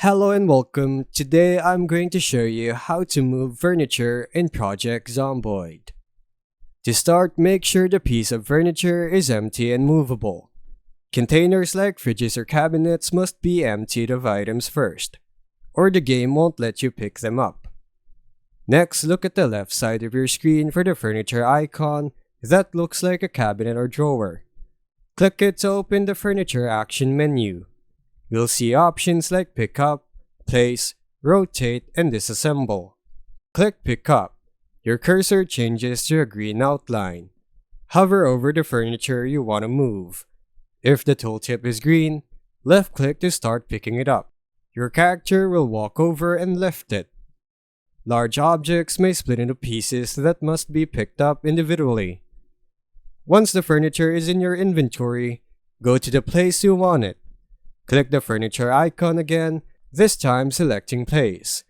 Hello and welcome. Today I'm going to show you how to move furniture in Project Zomboid. To start, make sure the piece of furniture is empty and movable. Containers like fridges or cabinets must be emptied of items first, or the game won't let you pick them up. Next, look at the left side of your screen for the furniture icon that looks like a cabinet or drawer. Click it to open the furniture action menu. You'll see options like pick up, place, rotate, and disassemble. Click pick up. Your cursor changes to a green outline. Hover over the furniture you want to move. If the tooltip is green, left click to start picking it up. Your character will walk over and lift it. Large objects may split into pieces that must be picked up individually. Once the furniture is in your inventory, go to the place you want it. Click the furniture icon again, this time selecting place.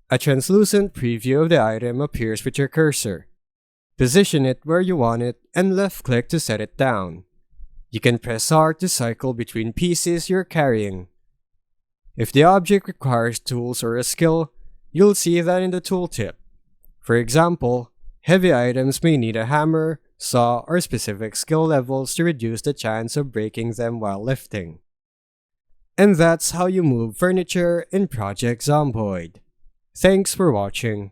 A translucent preview of the item appears with your cursor. Position it where you want it and left click to set it down. You can press R to cycle between pieces you're carrying. If the object requires tools or a skill, you'll see that in the tooltip. For example, heavy items may need a hammer, saw, or specific skill levels to reduce the chance of breaking them while lifting. And that's how you move furniture in Project Zomboid. Thanks for watching.